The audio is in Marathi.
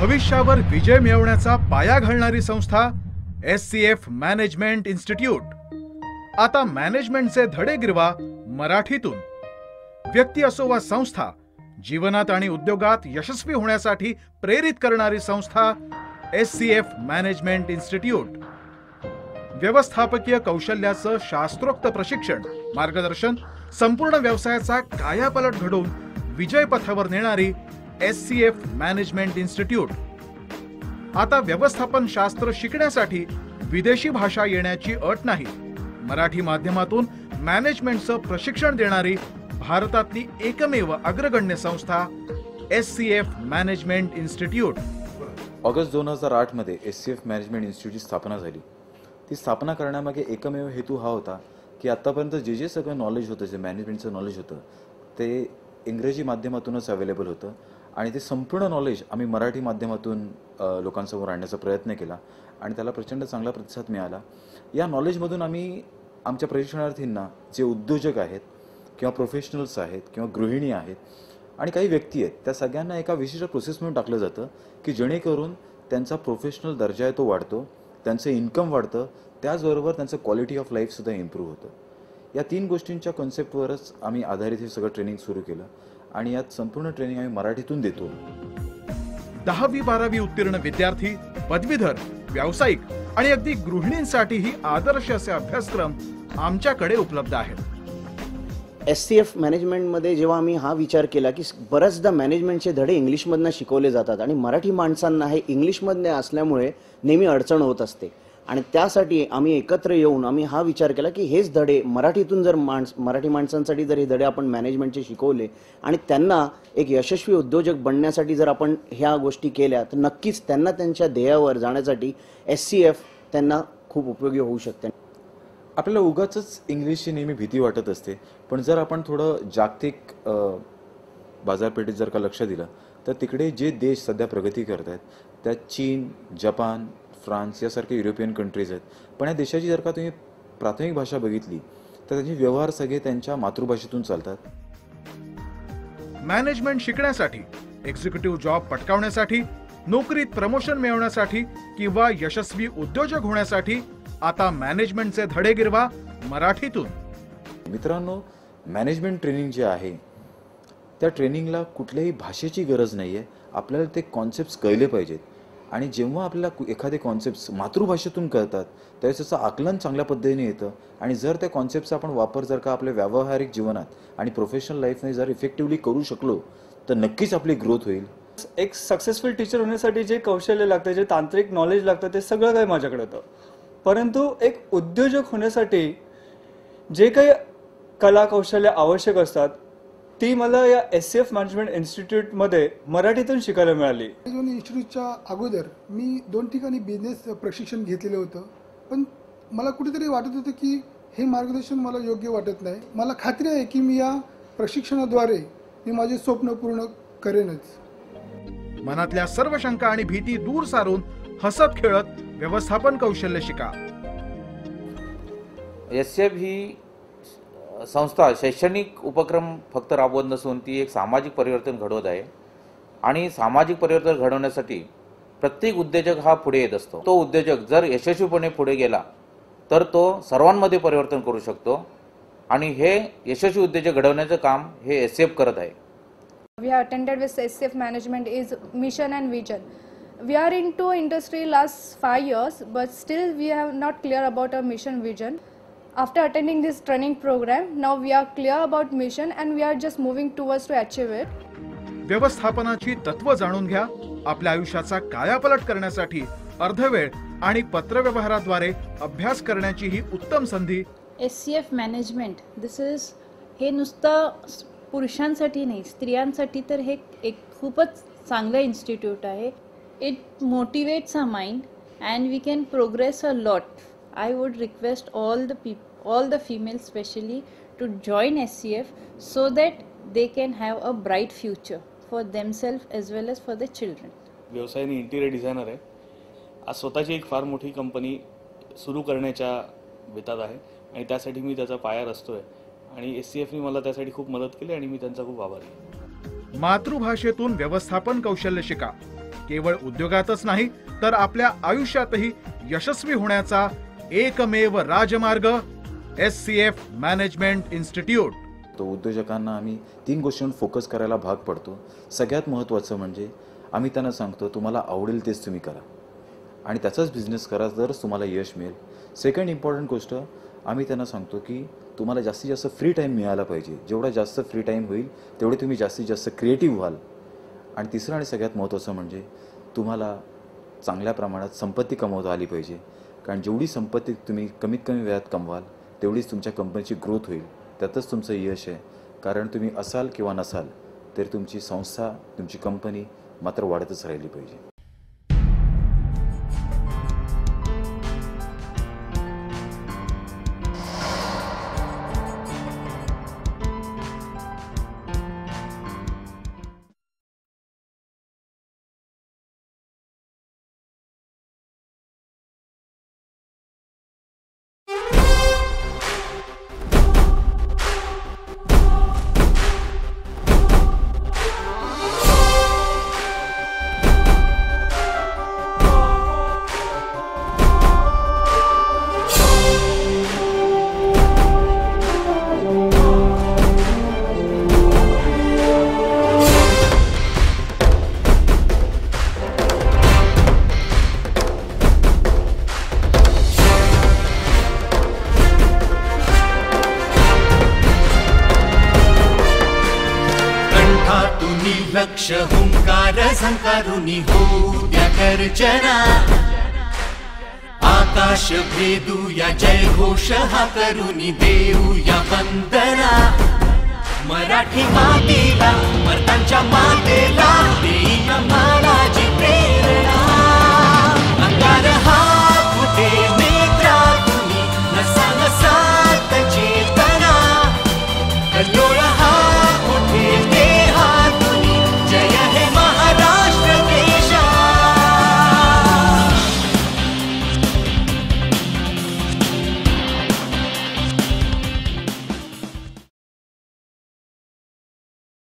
भविष्यावर विजय मिळवण्याचा पाया घालणारी संस्था SCF मॅनेजमेंट इन्स्टिट्यूट. आता मॅनेजमेंटचे धडे गिरवा मराठीतून. व्यक्ती असो वा संस्था, जीवनात आणि उद्योगात यशस्वी होण्यासाठी प्रेरित करणारी संस्था SCF मॅनेजमेंट इन्स्टिट्यूट. व्यवस्थापकीय कौशल्याचं शास्त्रोक्त प्रशिक्षण, मार्गदर्शन, संपूर्ण व्यवसायाचा कायापालट घडवून विजय पथावर नेणारी SCF मॅनेजमेंट इन्स्टिट्यूट. आता व्यवस्थापन शास्त्र शिकण्यासाठी विदेशी भाषा येण्याची अट नाही. मराठी माध्यमातून मॅनेजमेंटचं प्रशिक्षण देणारी भारतातली एकमेव अग्रगण्य संस्था SCF मॅनेजमेंट इन्स्टिट्यूट. ऑगस्ट 2008 मध्ये SCF मॅनेजमेंट इन्स्टिट्यूटची स्थापना झाली. ती स्थापना करण्यामागे एकमेव हेतू हा होता की आतापर्यंत जे सगळं नॉलेज होतं, जे मॅनेजमेंटचं नॉलेज होतं, ते इंग्रजी माध्यमातूनच अवेलेबल होतं आणि ते संपूर्ण नॉलेज आम्ही मराठी माध्यमातून लोकांसमोर आणण्याचा प्रयत्न केला आणि त्याला प्रचंड चांगला प्रतिसाद मिळाला. या नॉलेजमधून आम्ही आमच्या प्रशिक्षणार्थींना, जे उद्योजक आहेत किंवा प्रोफेशनल्स आहेत किंवा गृहिणी आहेत आणि काही व्यक्ती आहेत, त्या सगळ्यांना एका विशिष्ट प्रोसेसमधून टाकलं जातं की जेणेकरून त्यांचा प्रोफेशनल दर्जा आहे तो वाढतो, त्यांचं इन्कम वाढतं, त्याचबरोबर त्यांचं क्वालिटी ऑफ लाईफसुद्धा इम्प्रूव्ह होतं. या 3 गोष्टींच्या कॉन्सेप्टवरच आम्ही आधारित हे सगळं ट्रेनिंग सुरू केलं आणि यात संपूर्ण ट्रेनिंग आम्ही मराठीतून देतो. 10वी-12वी उत्तीर्ण विद्यार्थी, पदवीधर, व्यावसायिक आणि अगदी गृहिणींसाठीही आदर्श असे अभ्यासक्रम आमच्याकडे उपलब्ध आहेत. SCF मॅनेजमेंटमध्ये जेव्हा आम्ही हा विचार केला की बऱ्याचदा मॅनेजमेंटचे धडे इंग्लिशमधनं शिकवले जातात आणि मराठी माणसांना हे इंग्लिशमधले असल्यामुळे नेहमी अडचण होत असते आणि त्यासाठी आम्ही एकत्र येऊन आम्ही हा विचार केला की हेच धडे मराठीतून जर मराठी माणसांसाठी जर हे धडे आपण मॅनेजमेंटचे शिकवले आणि त्यांना एक यशस्वी उद्योजक बनण्यासाठी जर आपण ह्या गोष्टी केल्या तर नक्कीच त्यांना त्यांच्या ध्येयावर जाण्यासाठी SCF त्यांना खूप उपयोगी होऊ शकते. आपल्याला उगाचच इंग्लिशची नेहमी भीती वाटत असते, पण जर आपण थोडं जागतिक बाजारपेठेत जर का लक्ष दिलं तर तिकडे जे देश सध्या प्रगती करत आहेत त्यात चीन, जपान, फ्रान्स यासारखे युरोपियन कंट्रीज आहेत. पण या देशाची जर का तुम्ही प्राथमिक भाषा बघितली तर त्यांचे व्यवहार सगळे त्यांच्या मातृभाषेतून चालतात. मॅनेजमेंट शिकण्यासाठी, एक्झिक्युटिव्ह जॉब पटकावण्यासाठी, नोकरीत प्रमोशन मिळवण्यासाठी किंवा यशस्वी उद्योजक होण्यासाठी आता मॅनेजमेंटचे धडे गिरवा मराठीतून. मित्रांनो, मॅनेजमेंट ट्रेनिंग जे आहे त्या ट्रेनिंगला कुठल्याही भाषेची गरज नाही आहे. आपल्याला ते कॉन्सेप्ट्स कळले पाहिजेत आणि जेव्हा आपल्याला एखादे कॉन्सेप्ट्स मातृभाषेतून कळतात त्यावेळेस त्याचं आकलन चांगल्या पद्धतीने येतं आणि जर त्या कॉन्सेप्टचा आपण वापर जर का आपल्या व्यावहारिक जीवनात आणि प्रोफेशनल लाईफमध्ये जर इफेक्टिव्हली करू शकलो तर नक्कीच आपली ग्रोथ होईल. एक सक्सेसफुल टीचर होण्यासाठी जे कौशल्य लागतं, जे तांत्रिक नॉलेज लागतं, ते सगळं काही माझ्याकडे होतं. परंतु एक उद्योजक होण्यासाठी जे काही कला कौशल्य आवश्यक असतात ती मला या SCF मॅनेजमेंट इन्स्टिट्यूटमध्ये मराठीतून शिकायला मिळाली. मॅनेजमेंट इन्स्टिट्यूटच्या अगोदर मी 2 ठिकाणी बिझनेस प्रशिक्षण घेतलेलं होतं, पण मला कुठेतरी वाटत होतं की हे मार्गदर्शन मला योग्य वाटत नाही. मला खात्री आहे की मी या प्रशिक्षणाद्वारे मी माझे स्वप्न पूर्ण करेनच. मनातल्या सर्व शंका आणि भीती दूर सारून हसत खेळत व्यवस्थापन कौशल्य शिका. SCF ही संस्था शैक्षणिक उपक्रम फक्त राबवत नसून ती एक सामाजिक परिवर्तन घडवत आहे आणि सामाजिक परिवर्तन घडवण्यासाठी प्रत्येक उद्योजक हा पुढे येत असतो. तो उद्योजक जर यशस्वीपणे पुढे गेला तर तो सर्वांमध्ये परिवर्तन करू शकतो आणि हे यशस्वी उद्योजक घडवण्याचं काम हे SCF करत आहे. We have attended with SCF management is mission and vision. We are into industry last 5 years, but still we have not clear about our mission vision. After attending this training program, now we are clear about mission and we are just moving towards to achieve it. व्यवस्थापनाची तत्व जाणून घ्या. आपल्या आयुष्याचा कायापालट करण्यासाठी अर्धवेळ आणि पत्रव्यवहाराद्वारे अभ्यास करण्याची ही उत्तम संधी. SCF मॅनेजमेंट दिस इज हे नुसतं पुरुषांसाठी नाही, स्त्रियांसाठी तर हे एक खूपच चांगलं इन्स्टिट्यूट आहे. It motivates a mind and we can progress a lot. I would request all the females especially to join SCF so that they can have a bright future for themselves as well as for their children. व्यवसायाने इंटिरियर डिझायनर आहे. आज स्वतःची एक फार मोठी कंपनी सुरू करण्याच्या बेतात आहे आणि त्यासाठी मी त्याचा पाया रचतोय आणि SCFने मला त्यासाठी खूप मदत केली आणि मी त्यांचा खूप आभारी आहे. मातृभाषेतून व्यवस्थापन कौशल्य शिका. केवळ उद्योगातच नाही तर आपल्या आयुष्यातही यशस्वी होण्याचा एकमेव राजमार्ग SCF मॅनेजमेंट इन्स्टिट्यूट. तो उद्योजकांना आम्ही 3 गोष्टींवर फोकस करायला भाग पडतो. सगळ्यात महत्त्वाचं म्हणजे आम्ही त्यांना सांगतो तुम्हाला आवडेल तेच तुम्ही करा आणि त्याचाच बिझनेस करा, तरच तुम्हाला यश मिळेल. सेकंड इम्पॉर्टंट गोष्ट आम्ही त्यांना सांगतो की तुम्हाला जास्तीत जास्त फ्री टाईम मिळाला पाहिजे. जेवढा जास्त फ्री टाईम होईल तेवढे तुम्ही जास्तीत जास्त क्रिएटिव्ह व्हाल. आणि तिसरं आणि सगळ्यात महत्त्वाचं म्हणजे तुम्हाला चांगल्या प्रमाणात संपत्ती कमवता आली पाहिजे. कारण जेवढी संपत्ती तुम्ही कमीत कमी वेळात कमवाल तेवढीच तुमच्या कंपनीची ग्रोथ होईल. त्यातच तुमचं यश आहे. कारण तुम्ही असाल किंवा नसाल तर तुमची संस्था, तुमची कंपनी मात्र वाढतच राहिली पाहिजे. लक्ष हुंकार झंकारुनी होत्या गर्जना, आकाश भेदूया जय घोष हा करुनी देऊया वंदना. मराठी मातेला, मर्दांच्या मातेला देईन माला